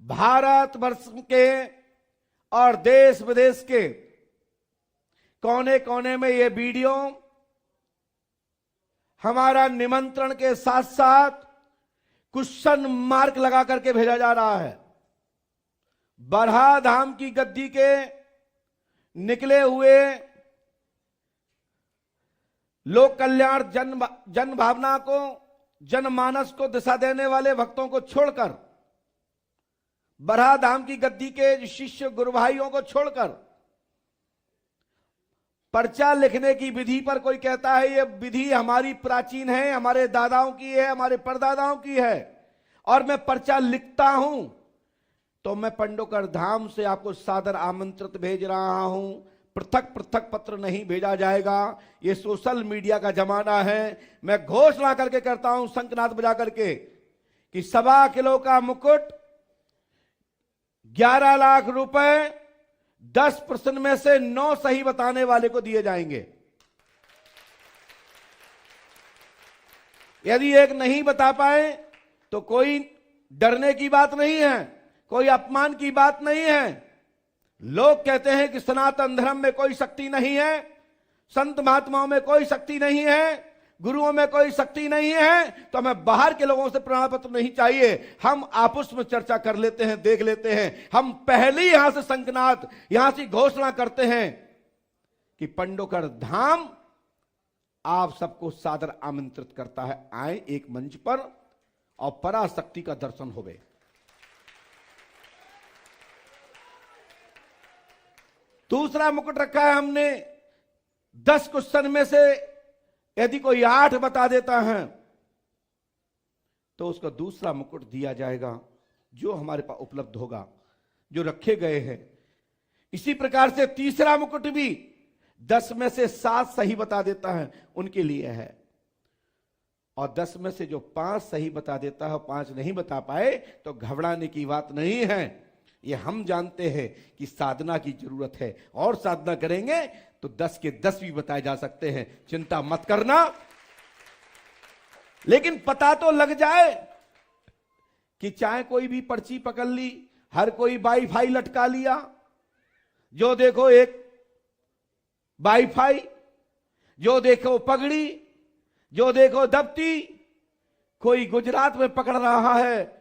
भारत वर्ष के और देश विदेश के कोने कोने में ये वीडियो हमारा निमंत्रण के साथ साथ क्वेश्चन मार्क लगा करके भेजा जा रहा है। बरहा धाम की गद्दी के निकले हुए लोक कल्याण जन भावना को, जनमानस को दिशा देने वाले भक्तों को छोड़कर, बरहा धाम की गद्दी के शिष्य गुरु भाइयों को छोड़कर पर्चा लिखने की विधि पर कोई कहता है ये विधि हमारी प्राचीन है, हमारे दादाओं की है, हमारे परदादाओं की है और मैं पर्चा लिखता हूं, तो मैं पंडोकर धाम से आपको सादर आमंत्रित भेज रहा हूं। पृथक पृथक पत्र नहीं भेजा जाएगा। ये सोशल मीडिया का जमाना है। मैं घोषणा करके करता हूं शंखनाद बजा करके कि 1.25 किलो का मुकुट 11 लाख रुपए 10 प्रश्न में से 9 सही बताने वाले को दिए जाएंगे। यदि एक नहीं बता पाए तो कोई डरने की बात नहीं है, कोई अपमान की बात नहीं है। लोग कहते हैं कि सनातन धर्म में कोई शक्ति नहीं है, संत महात्माओं में कोई शक्ति नहीं है, गुरुओं में कोई शक्ति नहीं है, तो हमें बाहर के लोगों से प्रमाण पत्र नहीं चाहिए। हम आपस में चर्चा कर लेते हैं, देख लेते हैं। हम पहले यहां से शंखनाद, यहां से घोषणा करते हैं कि पंडोकर धाम आप सबको सादर आमंत्रित करता है। आए एक मंच पर और पराशक्ति का दर्शन होवे। दूसरा मुकुट रखा है हमने 10 क्वेश्चन में से यदि कोई 8 बता देता है तो उसका दूसरा मुकुट दिया जाएगा जो हमारे पास उपलब्ध होगा, जो रखे गए हैं। इसी प्रकार से तीसरा मुकुट भी 10 में से 7 सही बता देता है उनके लिए है, और 10 में से जो 5 सही बता देता है, 5 नहीं बता पाए तो घबराने की बात नहीं है। ये हम जानते हैं कि साधना की जरूरत है और साधना करेंगे तो 10 के 10 भी बताए जा सकते हैं। चिंता मत करना, लेकिन पता तो लग जाए कि चाहे कोई भी पर्ची पकड़ ली, हर कोई वाईफाई लटका लिया, जो देखो एक वाईफाई, जो देखो पगड़ी, जो देखो दफ्ती। कोई गुजरात में पकड़ रहा है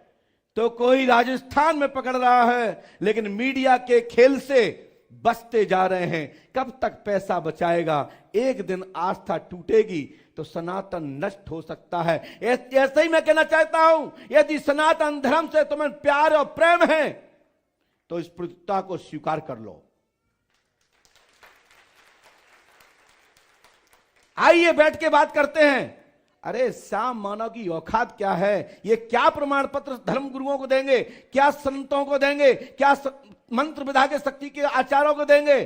तो कोई राजस्थान में पकड़ रहा है, लेकिन मीडिया के खेल से बचते जा रहे हैं। कब तक पैसा बचाएगा? एक दिन आस्था टूटेगी तो सनातन नष्ट हो सकता है। ऐसे ही मैं कहना चाहता हूं, यदि सनातन धर्म से तुम्हें प्यार और प्रेम है तो इस प्रतियोगिता को स्वीकार कर लो। आइए बैठ के बात करते हैं। अरे श्याम मानव की औकात क्या है? ये क्या प्रमाण पत्र धर्म गुरुओं को देंगे, क्या संतों को देंगे, क्या मंत्र विधा के शक्ति के आचार्यों को देंगे?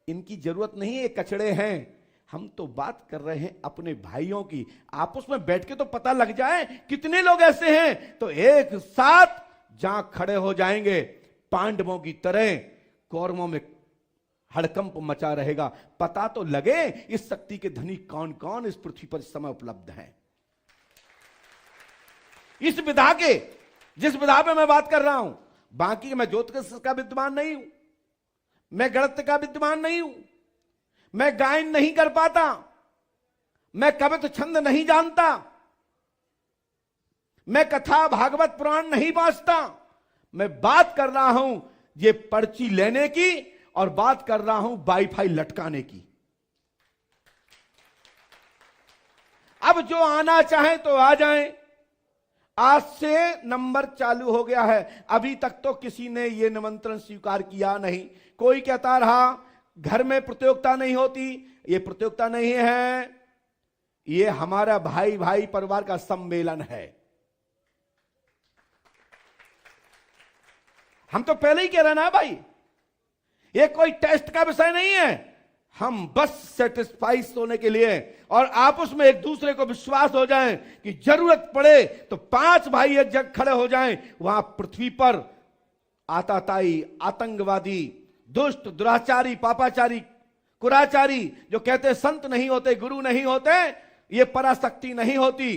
इनकी जरूरत नहीं है, कचड़े हैं। हम तो बात कर रहे हैं अपने भाइयों की। आपस में बैठ के तो पता लग जाए कितने लोग ऐसे हैं तो एक साथ जहां खड़े हो जाएंगे, पांडवों की तरह कौरवों में हड़कंप मचा रहेगा। पता तो लगे इस शक्ति के धनी कौन कौन इस पृथ्वी पर इस समय उपलब्ध हैं। इस विधा के, जिस विधा पे मैं बात कर रहा हूं, बाकी मैं ज्योतिष का विद्वान नहीं हूं, मैं गणित का विद्वान नहीं हूं, मैं गायन नहीं कर पाता, मैं कवित्व छंद नहीं जानता, मैं कथा भागवत पुराण नहीं बांचता। मैं बात कर रहा हूं ये पर्ची लेने की और बात कर रहा हूं वाईफाई लटकाने की। अब जो आना चाहे तो आ जाएं। आज से नंबर चालू हो गया है। अभी तक तो किसी ने यह निमंत्रण स्वीकार किया नहीं। कोई कहता रहा घर में प्रतियोगिता नहीं होती। यह प्रतियोगिता नहीं है, यह हमारा भाई भाई परिवार का सम्मेलन है। हम तो पहले ही कह रहे ना भाई, ये कोई टेस्ट का विषय नहीं है। हम बस सेटिस्फाई होने के लिए और आपस में एक दूसरे को विश्वास हो जाए कि जरूरत पड़े तो 5 भाई एक जगह खड़े हो जाएं। वहां पृथ्वी पर आताताई, आतंकवादी, दुष्ट, दुराचारी, पापाचारी, कुराचारी जो कहते संत नहीं होते, गुरु नहीं होते, ये पराशक्ति नहीं होती,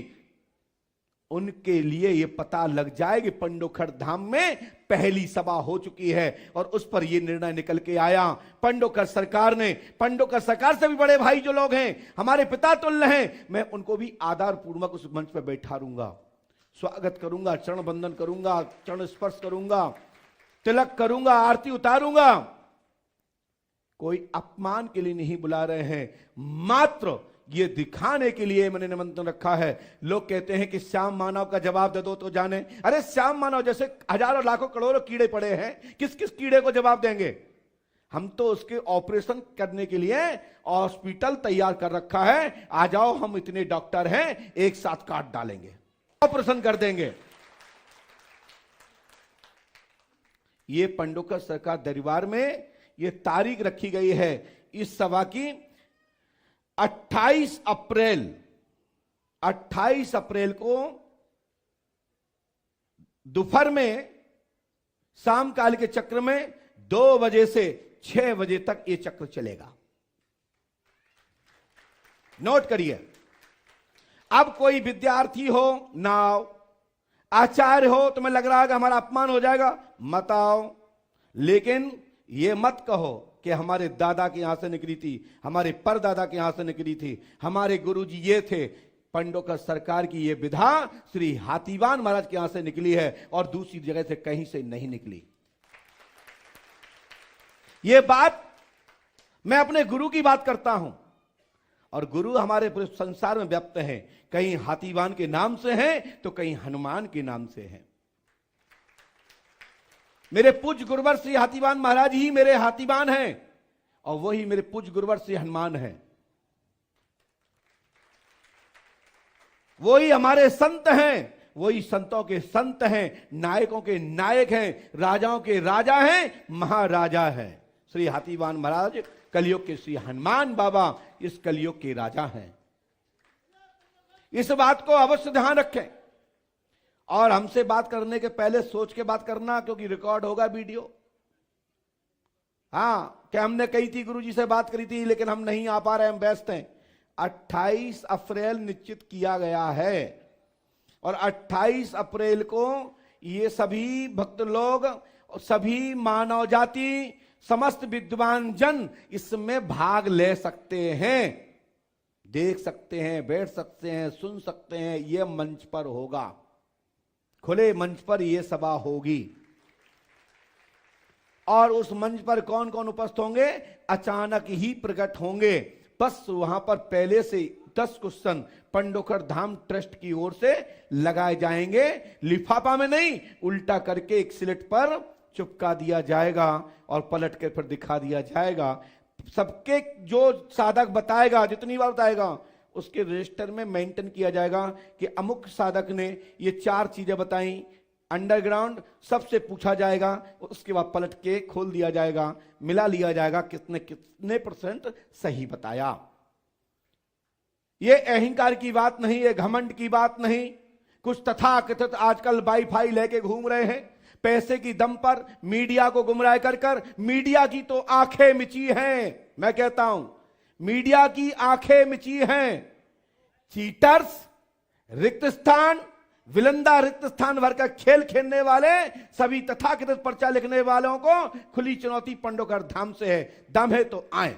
उनके लिए ये पता लग जाए कि पंडोखर धाम में पहली सभा हो चुकी है और उस पर ये निर्णय निकल के आया। पंडोखर सरकार ने, पंडोखर सरकार से भी बड़े भाई जो लोग हैं, हमारे पिता तुल्य हैं, मैं उनको भी आदर पूर्वक उस मंच पर बैठा रहूंगा, स्वागत करूंगा, चरण बंदन करूंगा, चरण स्पर्श करूंगा, तिलक करूंगा, आरती उतारूंगा। कोई अपमान के लिए नहीं बुला रहे हैं, मात्र ये दिखाने के लिए मैंने निमंत्रण रखा है। लोग कहते हैं कि श्याम मानव का जवाब दे दो तो जाने। अरे श्याम मानव जैसे हजारों लाखों करोड़ों कीड़े पड़े हैं, किस किस कीड़े को जवाब देंगे? हम तो उसके ऑपरेशन करने के लिए हॉस्पिटल तैयार कर रखा है। आ जाओ, हम इतने डॉक्टर हैं, एक साथ काट डालेंगे, ऑपरेशन कर देंगे। ये पंडोखर सरकार दरबार में ये तारीख रखी गई है इस सभा की 28 अप्रैल को दोपहर में शाम काल के चक्र में 2 बजे से 6 बजे तक यह चक्र चलेगा। नोट करिए। अब कोई विद्यार्थी हो ना आओ, आचार्य हो, तुम्हें लग रहा है कि हमारा अपमान हो जाएगा, मत आओ, लेकिन यह मत कहो कि हमारे दादा के यहां से निकली थी, हमारे परदादा के यहां से निकली थी, हमारे गुरुजी ये थे। पंडोखर सरकार की यह विधा श्री हाथीवान महाराज के यहां से निकली है और दूसरी जगह से कहीं से नहीं निकली। यह बात मैं अपने गुरु की बात करता हूं और गुरु हमारे पूरे संसार में व्याप्त हैं। कहीं हाथीवान के नाम से हैं तो कहीं हनुमान के नाम से हैं। मेरे पूज्य गुरुवर श्री हाथीवान महाराज ही मेरे हाथीवान हैं और वही मेरे पूज्य गुरुवर श्री हनुमान हैं। वही हमारे संत हैं, वही संतों के संत हैं, नायकों के नायक हैं, राजाओं के राजा हैं, महाराजा हैं। श्री हाथीवान महाराज कलयुग के श्री हनुमान बाबा इस कलयुग के राजा हैं। इस बात को अवश्य ध्यान रखें और हमसे बात करने के पहले सोच के बात करना, क्योंकि रिकॉर्ड होगा वीडियो। हां, क्या हमने कही थी गुरुजी से बात करी थी लेकिन हम नहीं आ पा रहे, हम व्यस्त हैं। 28 अप्रैल निश्चित किया गया है और 28 अप्रैल को ये सभी भक्त लोग, सभी मानव जाति, समस्त विद्वान जन इसमें भाग ले सकते हैं, देख सकते हैं, बैठ सकते हैं, सुन सकते हैं। यह मंच पर होगा, खुले मंच पर यह सभा होगी और उस मंच पर कौन कौन उपस्थित होंगे अचानक ही प्रकट होंगे। बस वहां पर पहले से 10 क्वेश्चन पंडोखर धाम ट्रस्ट की ओर से लगाए जाएंगे। लिफाफा में नहीं, उल्टा करके एक स्लेट पर चिपका दिया जाएगा और पलट कर फिर दिखा दिया जाएगा। सबके जो साधक बताएगा, जितनी बार बताएगा, उसके रजिस्टर में मेंटेन किया जाएगा कि अमुक साधक ने ये 4 चीजें बताई। अंडरग्राउंड सबसे पूछा जाएगा, उसके बाद पलट के खोल दिया जाएगा, मिला लिया जाएगा कितने कितने % सही बताया। ये अहंकार की बात नहीं, ये घमंड की बात नहीं। कुछ तथाकथित आजकल वाईफाई लेके घूम रहे हैं, पैसे की दम पर मीडिया को गुमराह कर कर। मीडिया की तो आंखें मिची हैं, मैं कहता हूं मीडिया की आंखें मिची हैं। चीटर्स, रिक्त स्थान, विलंदा रिक्त स्थान भर का खेल खेलने वाले सभी तथाकथित पर्चा लिखने वालों को खुली चुनौती पंडोखर धाम से है। दम है तो आए।